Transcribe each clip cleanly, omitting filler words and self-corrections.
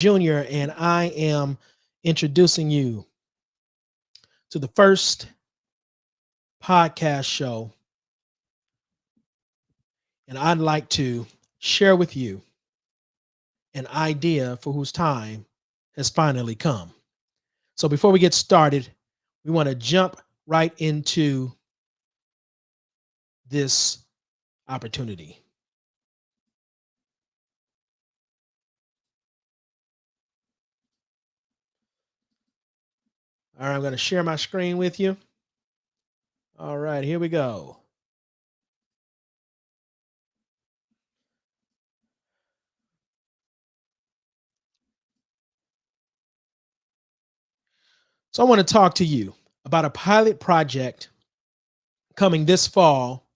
Jr., and I am introducing you to the first podcast show. And I'd like to share with you an idea for whose time has finally come. So before we get started, we want to jump right into this opportunity. All right, I'm going to share my screen with you. All right, here we go. So I want to talk to you about a pilot project coming this fall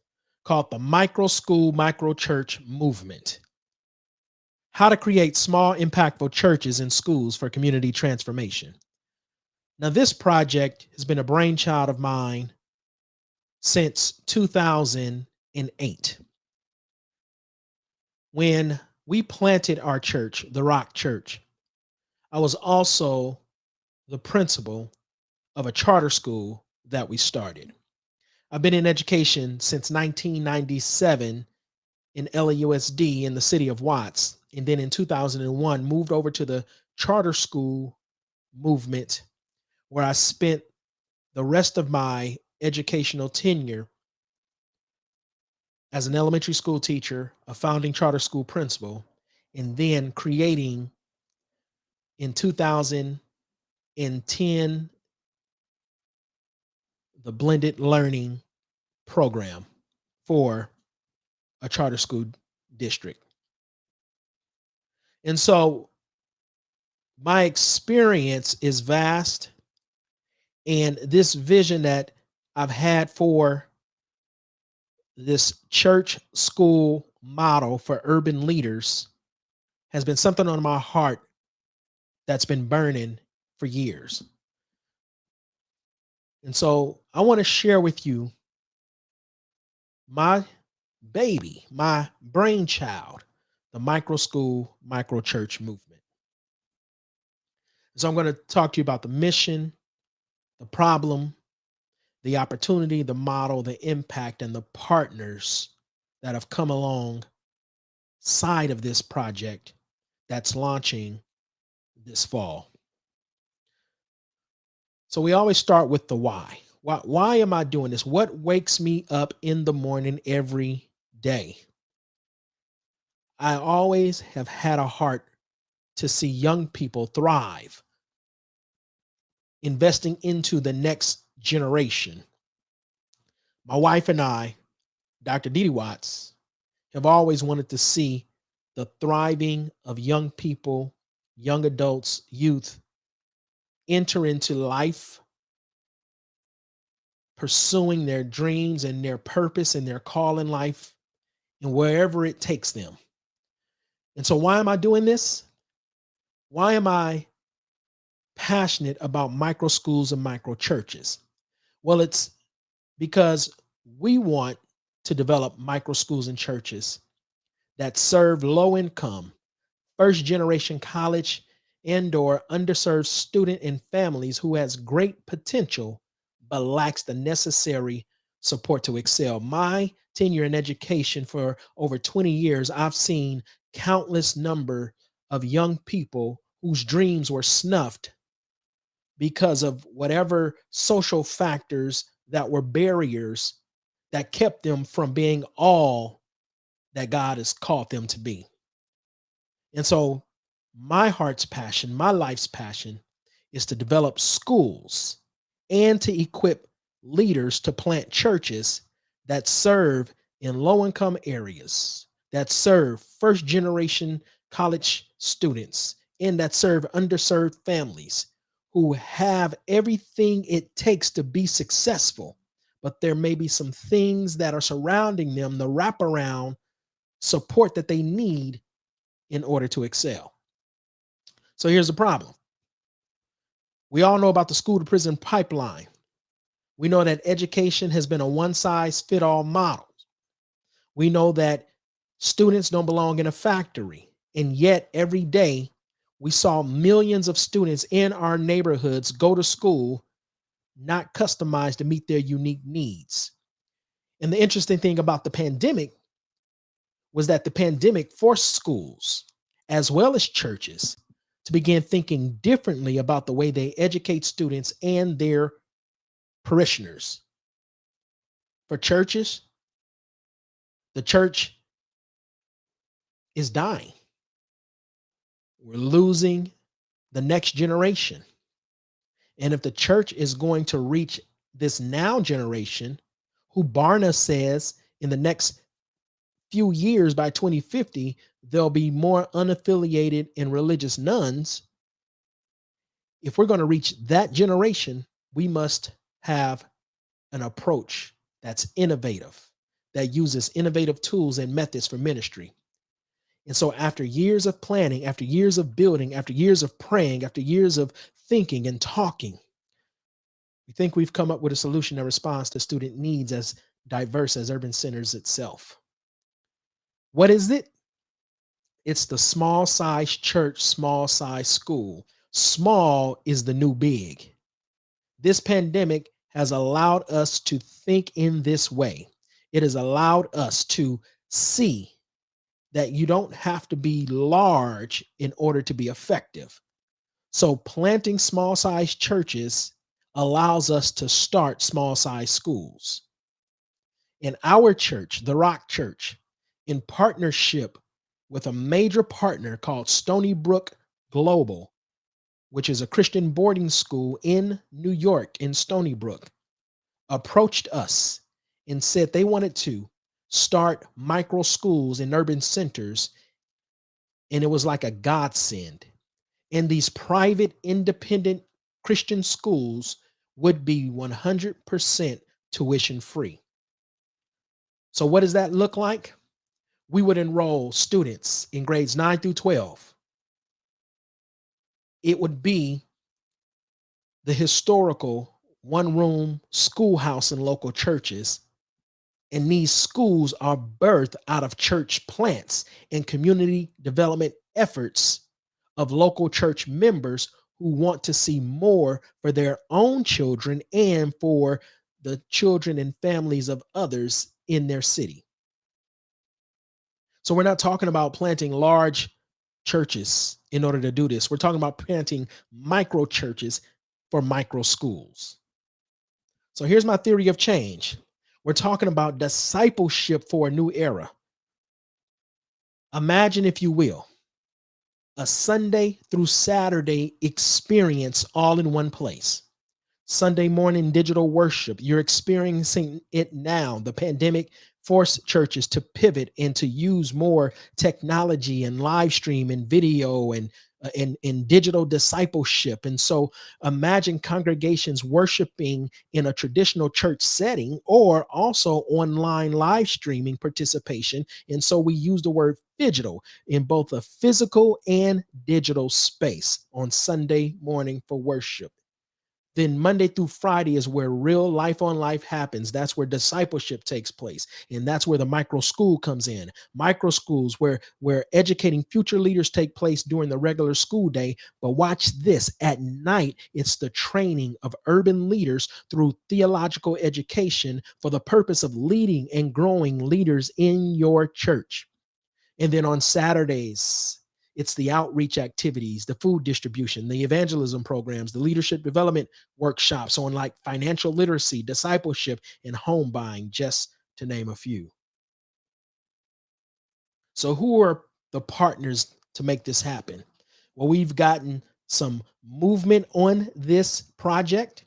called the Micro School, Micro Church Movement. How to create small, impactful churches and schools for community transformation. Now, this project has been a brainchild of mine since 2008. When we planted our church, the Rock Church, I was also the principal of a charter school that we started. I've been in education since 1997 in LAUSD in the city of Watts. And then in 2001, moved over to the charter school movement, where I spent the rest of my educational tenure as an elementary school teacher, a founding charter school principal, and then creating in 2010 the blended learning program for a charter school district. And so my experience is vast, and this vision that I've had for this church school model for urban leaders has been something on my heart that's been burning for years. And so I want to share with you my baby, my brainchild, the micro school, micro church movement. So I'm going to talk to you about the mission, the problem, the opportunity, the model, the impact, and the partners that have come along side of this project that's launching this fall. So we always start with the why. Why am I doing this? What wakes me up in the morning every day? I always have had a heart to see young people thrive, investing into the next generation. My wife and I, Dr. Dee Dee Watts, have always wanted to see the thriving of young people, young adults, youth enter into life, pursuing their dreams and their purpose and their call in life, and wherever it takes them. And so why am I doing this? Why am I passionate about micro schools and micro churches? Well, it's because we want to develop micro schools and churches that serve low income, first generation college and or underserved student and families who has great potential but lacks the necessary support to excel. My tenure in education for over 20 years, I've seen countless number of young people whose dreams were snuffed because of whatever social factors that were barriers that kept them from being all that God has called them to be. And so my heart's passion, my life's passion is to develop schools and to equip leaders to plant churches that serve in low income areas, that serve first generation college students, and that serve underserved families who have everything it takes to be successful. But there may be some things that are surrounding them, the wraparound support that they need in order to excel. So here's the problem. We all know about the school to prison pipeline. We know that education has been a one size fit all model. We know that students don't belong in a factory. And yet every day We saw millions of students in our neighborhoods go to school not customized to meet their unique needs. And the interesting thing about the pandemic was that the pandemic forced schools, as well as churches, to begin thinking differently about the way they educate students and their parishioners. For churches, the church is dying. We're losing the next generation. And if the church is going to reach this now generation, who Barna says in the next few years by 2050, there'll be more unaffiliated and religious nuns. If we're going to reach that generation, we must have an approach that's innovative, that uses innovative tools and methods for ministry. And so after years of planning, after years of building, after years of praying, after years of thinking and talking, we think we've come up with a solution that responds to student needs as diverse as urban centers itself. What is it? It's the small size church, small size school. Small is the new big. This pandemic has allowed us to think in this way. It has allowed us to see that you don't have to be large in order to be effective. So planting small size churches allows us to start small size schools. In our church, the Rock Church, in partnership with a major partner called Stony Brook Global, which is a Christian boarding school in New York, in Stony Brook, approached us and said they wanted to start micro schools in urban centers. And it was like a godsend. And these private, independent Christian schools would be 100% tuition free. So what does that look like? We would enroll students in grades 9 through 12. It would be the historical one-room schoolhouse in local churches. And these schools are birthed out of church plants and community development efforts of local church members who want to see more for their own children and for the children and families of others in their city. So we're not talking about planting large churches in order to do this. We're talking about planting micro churches for micro schools. So here's my theory of change. We're talking about discipleship for a new era. Imagine, if you will, a Sunday through Saturday experience all in one place. Sunday morning digital worship. You're experiencing it now. The pandemic forced churches to pivot and to use more technology and live stream and video and digital discipleship. And so imagine congregations worshiping in a traditional church setting or also online live streaming participation. And so we use the word digital in both a physical and digital space on Sunday morning for worship. Then Monday through Friday is where real life on life happens. That's where discipleship takes place. And that's where the micro school comes in. Micro schools where educating future leaders take place during the regular school day. But watch this, at night, it's the training of urban leaders through theological education for the purpose of leading and growing leaders in your church. And then on Saturdays, it's the outreach activities, the food distribution, the evangelism programs, the leadership development workshops on like financial literacy, discipleship, and home buying, just to name a few. So who are the partners to make this happen? Well, we've gotten some movement on this project,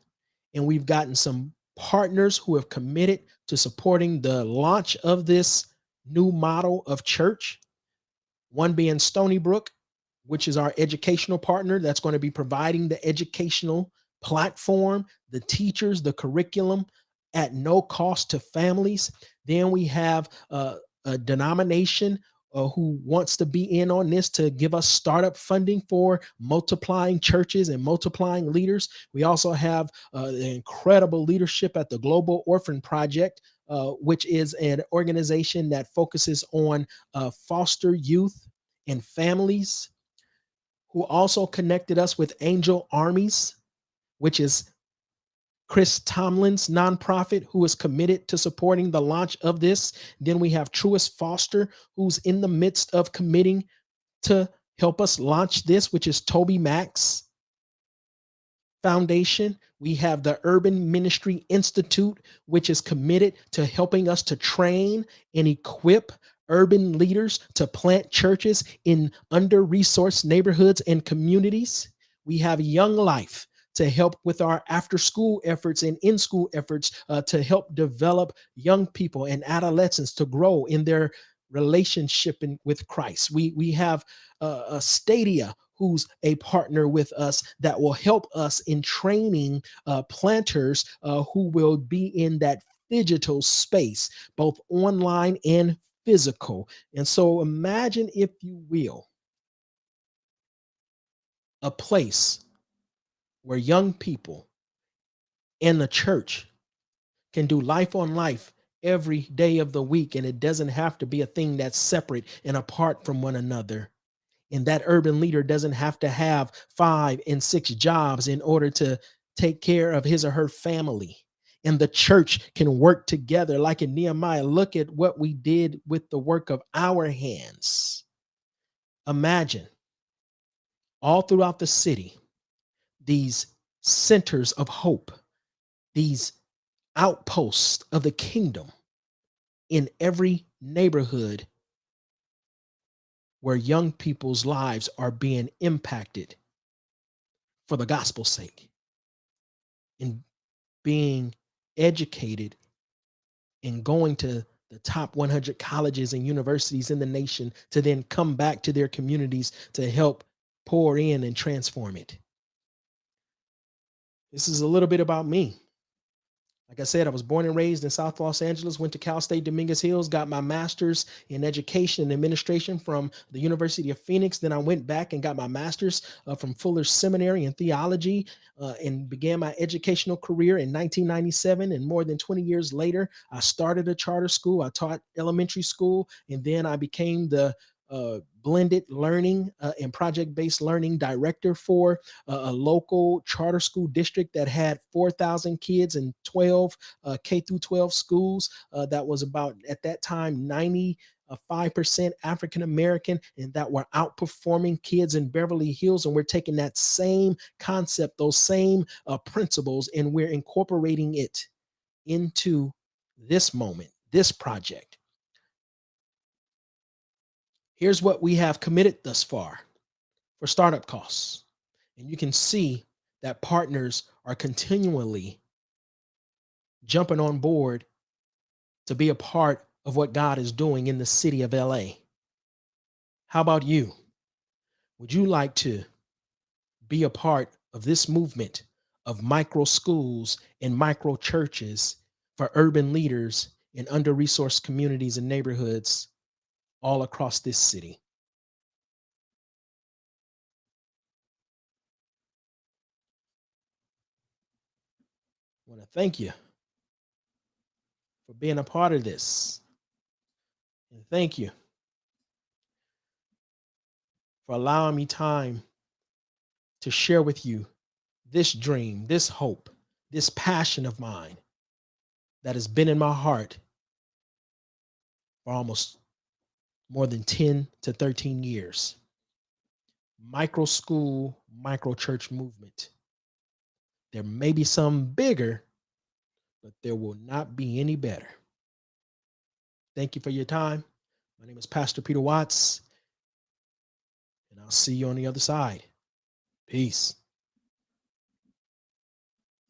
and we've gotten some partners who have committed to supporting the launch of this new model of church. One being Stony Brook, which is our educational partner that's going to be providing the educational platform, the teachers, the curriculum at no cost to families. Then we have a denomination who wants to be in on this to give us startup funding for multiplying churches and multiplying leaders. We also have the incredible leadership at the Global Orphan Project, which is an organization that focuses on foster youth and families who also connected us with Angel Armies, which is Chris Tomlin's nonprofit, who is committed to supporting the launch of this. Then we have Truist Foster, who's in the midst of committing to help us launch this, which is Toby Max Foundation. We have the Urban Ministry Institute, which is committed to helping us to train and equip urban leaders to plant churches in under-resourced neighborhoods and communities. We have Young Life to help with our after-school efforts and in-school efforts to help develop young people and adolescents to grow in their relationship with Christ. We have a Stadia, who's a partner with us that will help us in training planters who will be in that digital space, both online and physical. And so imagine, if you will, a place where young people in the church can do life on life every day of the week, and it doesn't have to be a thing that's separate and apart from one another. And that urban leader doesn't have to have 5 and 6 jobs in order to take care of his or her family. And the church can work together. Like in Nehemiah, look at what we did with the work of our hands. Imagine all throughout the city, these centers of hope, these outposts of the kingdom in every neighborhood where young people's lives are being impacted for the gospel's sake, and being educated and going to the top 100 colleges and universities in the nation to then come back to their communities to help pour in and transform it. This is a little bit about me. Like I said, I was born and raised in South Los Angeles, went to Cal State Dominguez Hills, got my master's in education and administration from the University of Phoenix. Then I went back and got my master's from Fuller Seminary in theology and began my educational career in 1997. And more than 20 years later, I started a charter school. I taught elementary school, and then I became the blended learning and project-based learning director for a local charter school district that had 4,000 kids in 12 K through 12 schools. That was about, at that time, 95% African American, and that were outperforming kids in Beverly Hills. And we're taking that same concept, those same principles, and we're incorporating it into this moment, this project. Here's what we have committed thus far for startup costs. And you can see that partners are continually jumping on board to be a part of what God is doing in the city of LA. How about you? Would you like to be a part of this movement of micro schools and micro churches for urban leaders in under-resourced communities and neighborhoods all across this city? I want to thank you for being a part of this. And thank you for allowing me time to share with you this dream, this hope, this passion of mine that has been in my heart for almost more than 10 to 13 years. Micro school, micro church movement. There may be some bigger, but there will not be any better. Thank you for your time. My name is Pastor Peter Watts, and I'll see you on the other side. Peace.